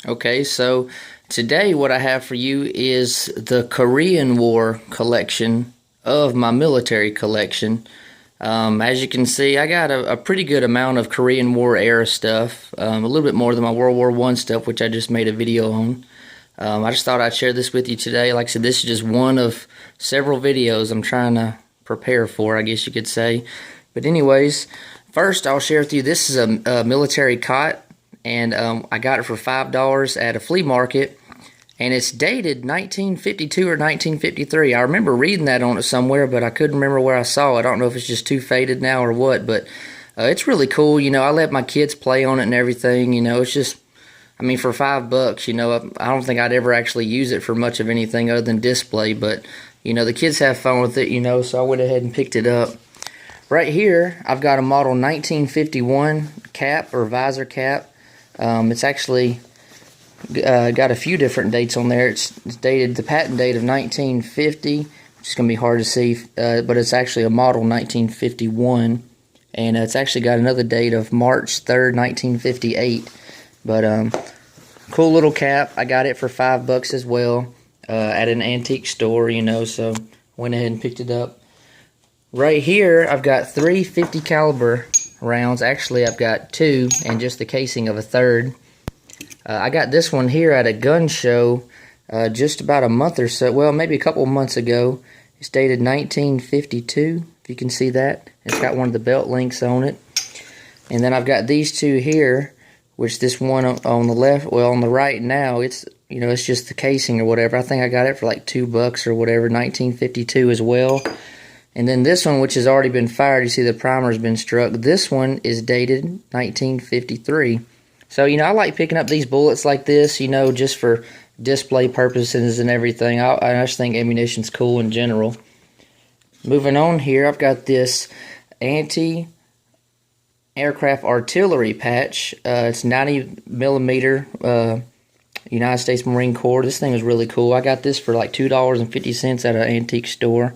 Okay, so today what I have for you is the Korean War collection of my military collection. As you can see, I got a pretty good amount of Korean War era stuff, a little bit more than my World War I stuff, which I just made a video on. I just thought I'd share this with you today. Like I said, this is just one of several videos I'm trying to prepare for, I guess you could say. But anyways, first I'll share with you, this is a military cot. And I got it for $5 at a flea market, and it's dated 1952 or 1953. I remember reading that on it somewhere, but I couldn't remember where I saw it. I don't know if it's just too faded now or what, but it's really cool. You know, I let my kids play on it and everything. You know, it's just, I mean, for $5, you know, I don't think I'd ever actually use it for much of anything other than display, but, you know, the kids have fun with it, you know, so I went ahead and picked it up. Right here, I've got a model 1951 cap or visor cap. It's actually got a few different dates on there. It's dated the patent date of 1950, which is going to be hard to see, but it's actually a model 1951, and it's actually got another date of March 3rd, 1958. But cool little cap. I got it for $5 as well at an antique store, you know, so went ahead and picked it up. Right here, I've got 3 50 caliber rounds. Actually, I've got 2 and just the casing of a third. I got this one here at a gun show just about a month or so, well, maybe a couple months ago. It's dated 1952, if you can see that. It's got one of the belt links on it. And then I've got these two here, which this one on the left, well, on the right now, it's, you know, it's just the casing or whatever. I think I got it for like $2 or whatever, 1952 as well. And then this one, which has already been fired, you see the primer's been struck. This one is dated 1953. So, you know, I like picking up these bullets like this, you know, just for display purposes and everything. I just think ammunition's cool in general. Moving on here, I've got this anti-aircraft artillery patch. It's 90 millimeter United States Marine Corps. This thing is really cool. I got this for like $2.50 at an antique store.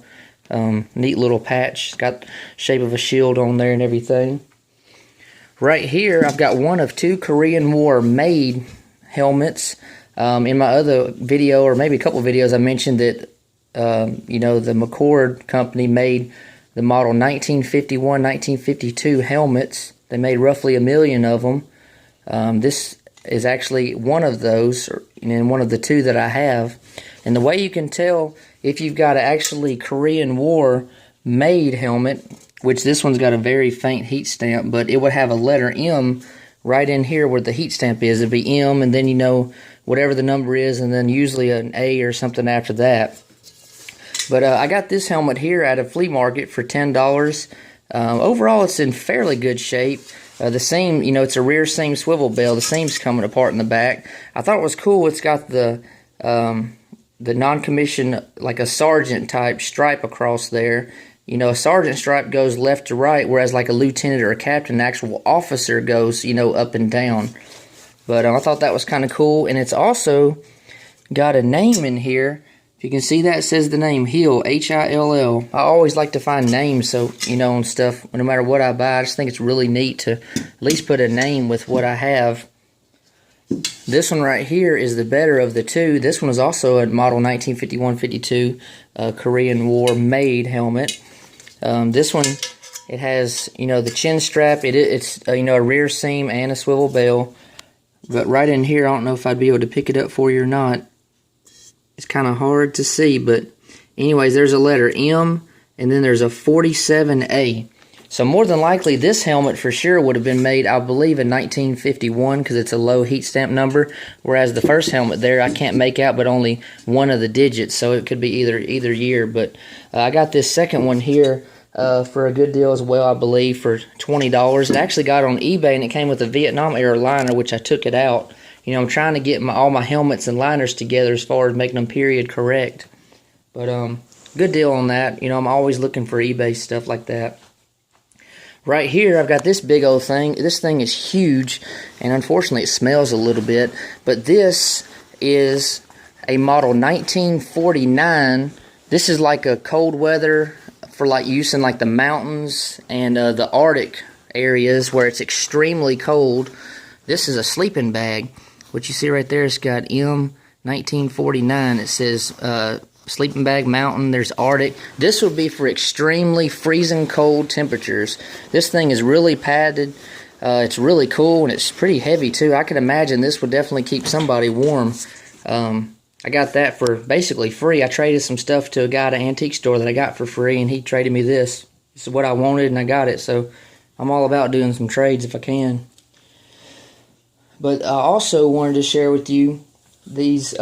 Neat little patch. It's got the shape of a shield on there and everything. Right here, I've got one of 2 Korean War made helmets. In my other video, or maybe a couple of videos, I mentioned that you know, the McCord company made the model 1951, 1952 helmets. They made roughly 1 million of them. This is actually one of those, and one of the 2 that I have. And the way you can tell if you've got an actually Korean War made helmet, which this one's got a very faint heat stamp, but it would have a letter M right in here where the heat stamp is. It'd be M, and then, you know, whatever the number is, and then usually an A or something after that. But I got this helmet here at a flea market for $10. Overall, it's in fairly good shape. The seam, you know, it's a rear seam swivel bell. The seam's coming apart in the back. I thought it was cool. It's got the non-commissioned, like a sergeant type stripe across there. You know, a sergeant stripe goes left to right, whereas like a lieutenant or a captain, an actual officer goes, you know, up and down. But I thought that was kind of cool. And it's also got a name in here. If you can see that, it says the name Hill, H-I-L-L. I always like to find names, so, you know, and stuff, no matter what I buy. I just think it's really neat to at least put a name with what I have. This one right here is the better of the 2. This one is also a model 1951-52 Korean War made helmet. This one, it has, you know, the chin strap. It's you know, a rear seam and a swivel bell. But right in here, I don't know if I'd be able to pick it up for you or not. It's kind of hard to see, but anyways, there's a letter M, and then there's a 47A. So more than likely, this helmet for sure would have been made, I believe, in 1951 because it's a low heat stamp number. Whereas the first helmet there, I can't make out but only one of the digits, so it could be either year. But I got this second one here for a good deal as well, I believe, for $20. It actually got on eBay, and it came with a Vietnam era liner, which I took it out. You know, I'm trying to get all my helmets and liners together as far as making them period correct. But good deal on that. You know, I'm always looking for eBay stuff like that. Right here, I've got this big old thing. This thing is huge, and unfortunately it smells a little bit. But this is a model 1949. This is like a cold weather for like use in like the mountains and the Arctic areas where it's extremely cold. This is a sleeping bag. what you see right there, it's got M 1949. It says sleeping bag mountain. There's Arctic. This would be for extremely freezing cold temperatures. This thing is really padded. It's really cool, and it's pretty heavy too. I can imagine this would definitely keep somebody warm. I got that for basically free. I traded some stuff to a guy at an antique store that I got for free, and he traded me this. This is what I wanted, and I got it. So I'm all about doing some trades if I can. But I also wanted to share with you these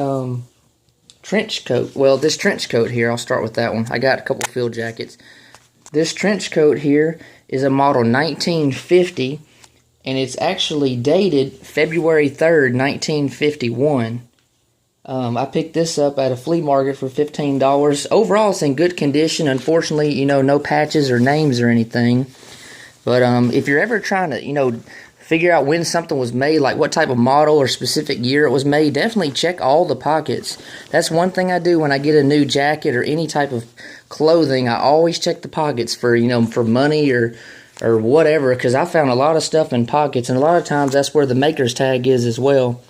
trench coat. Well, this trench coat here, I'll start with that one. I got a couple Seville Jackets. This trench coat here is a model 1950, and it's actually dated February 3rd, 1951. I picked this up at a flea market for $15. Overall, it's in good condition. Unfortunately, you know, no patches or names or anything. But if you're ever trying to, you know, figure out when something was made, like what type of model or specific year it was made, definitely check all the pockets. That's one thing I do when I get a new jacket or any type of clothing. I always check the pockets for, you know, for money or whatever, because I found a lot of stuff in pockets, and a lot of times that's where the maker's tag is as well.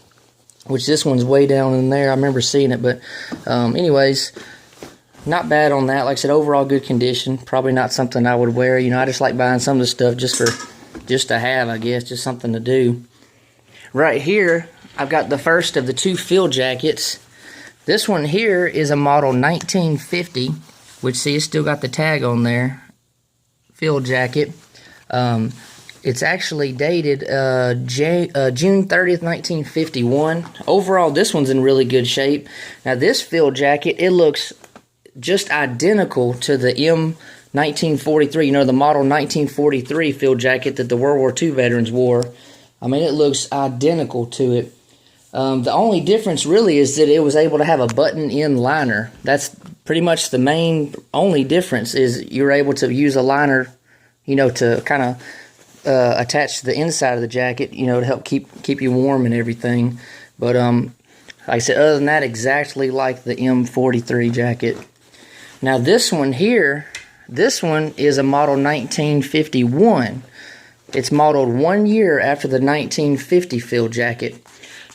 Which this one's way down in there. I remember seeing it, but anyways, not bad on that. Like I said, overall good condition. Probably not something I would wear. You know, I just like buying some of the stuff just to have, I guess, just something to do. Right here, I've got the first of the two Seville Jackets. This one here is a model 1950, which see, it's still got the tag on there. Seville Jacket. It's actually dated June 30th, 1951. Overall, this one's in really good shape. Now, this Seville Jacket, it looks just identical to the M 1943, you know, the model 1943 Seville Jacket that the World War II veterans wore. I mean, it looks identical to it. The only difference really is that it was able to have a button-in liner. That's pretty much the main only difference, is you're able to use a liner, you know, to kind of attached to the inside of the jacket, you know, to help keep you warm and everything. But like I said, other than that, exactly like the M43 jacket. Now this one here, this one is a model 1951. It's modeled 1 year after the 1950 Seville Jacket.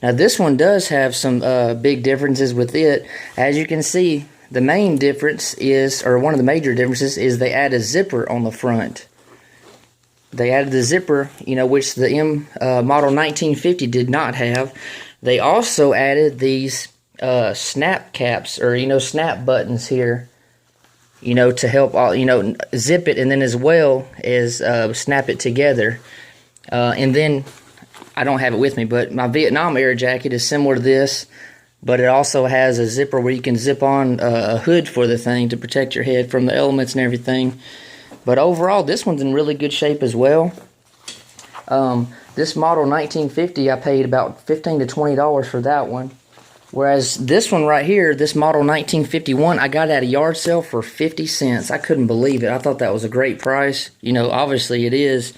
Now this one does have some big differences with it. As you can see, the main difference is, or one of the major differences is, they add a zipper on the front. They added the zipper, you know, which the model 1950 did not have. They also added these snap caps, or, you know, snap buttons here, you know, to help, you know, zip it, and then as well as snap it together. And then, I don't have it with me, but my Vietnam era jacket is similar to this, but it also has a zipper where you can zip on a hood for the thing to protect your head from the elements and everything. But overall, this one's in really good shape as well. This model 1950, I paid about $15 to $20 for that one. Whereas this one right here, this model 1951, I got it at a yard sale for 50 cents. I couldn't believe it. I thought that was a great price. You know, obviously it is.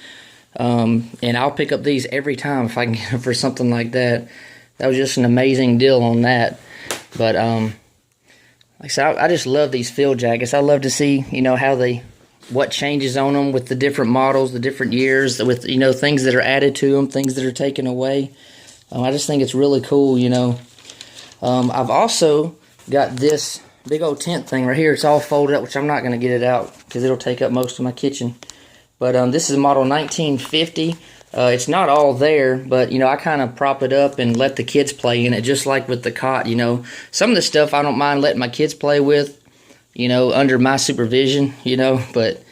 And I'll pick up these every time if I can get them for something like that. That was just an amazing deal on that. But like I said, I just love these Seville Jackets. I love to see, you know, what changes on them with the different models, the different years, with, you know, things that are added to them, things that are taken away. I just think it's really cool, you know. I've also got this big old tent thing right here. It's all folded up, which I'm not going to get it out because it'll take up most of my kitchen. But this is a model 1950. It's not all there, but, you know, I kind of prop it up and let the kids play in it, just like with the cot, you know. Some of the stuff I don't mind letting my kids play with, you know, under my supervision, you know, but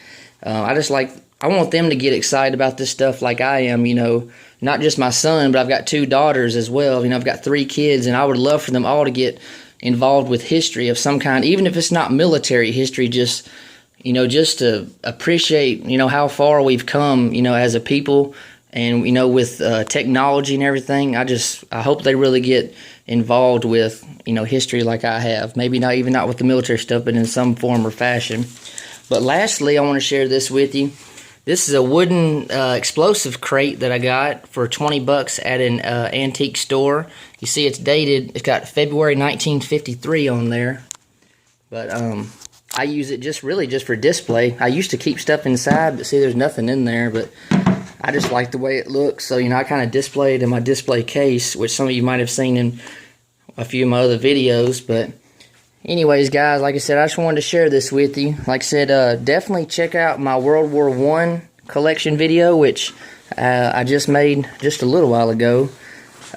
I want them to get excited about this stuff like I am, you know, not just my son, but I've got 2 daughters as well. You know, I've got 3 kids, and I would love for them all to get involved with history of some kind, even if it's not military history, just, you know, just to appreciate, you know, how far we've come, you know, as a people, and, you know, with technology and everything. I hope they really get involved with, you know, history like I have. Maybe not with the military stuff, but in some form or fashion. But lastly, I want to share this with you. This is a wooden explosive crate that I got for 20 bucks at an antique store. You see it's dated. It's got February 1953 on there. But I use it just for display. I used to keep stuff inside, but see, there's nothing in there. But I just like the way it looks. So, you know, I kind of display it in my display case, which some of you might have seen in a few of my other videos. But anyways, guys, like I said, I just wanted to share this with you. Like I said, definitely check out my World War I collection video, which I just made just a little while ago.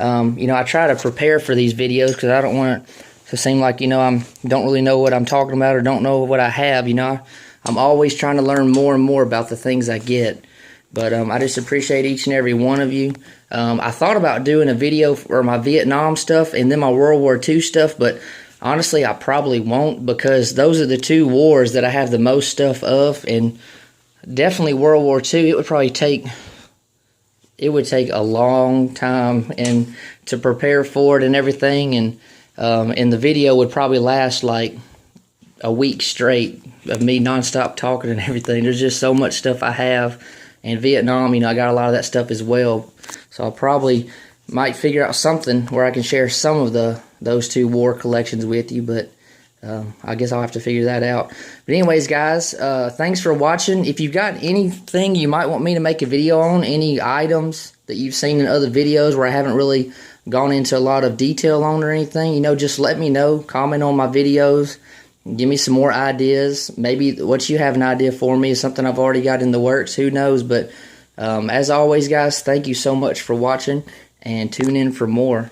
You know, I try to prepare for these videos because I don't want it to seem like, you know, I don't really know what I'm talking about or don't know what I have. You know, I'm always trying to learn more and more about the things I get. But I just appreciate each and every one of you. I thought about doing a video for my Vietnam stuff and then my World War II stuff, but honestly, I probably won't, because those are the two wars that I have the most stuff of, and definitely World War II, it would take a long time and to prepare for it and everything, and the video would probably last like a week straight of me nonstop talking and everything. There's just so much stuff I have. And Vietnam, you know, I got a lot of that stuff as well. So I probably might figure out something where I can share some of those two war collections with you, but I guess I'll have to figure that out. But anyways, guys, thanks for watching. If you've got anything you might want me to make a video on, any items that you've seen in other videos where I haven't really gone into a lot of detail on or anything, you know, just let me know. Comment on my videos. Give me some more ideas. Maybe what you have an idea for me is something I've already got in the works. Who knows? But as always, guys, thank you so much for watching, and tune in for more.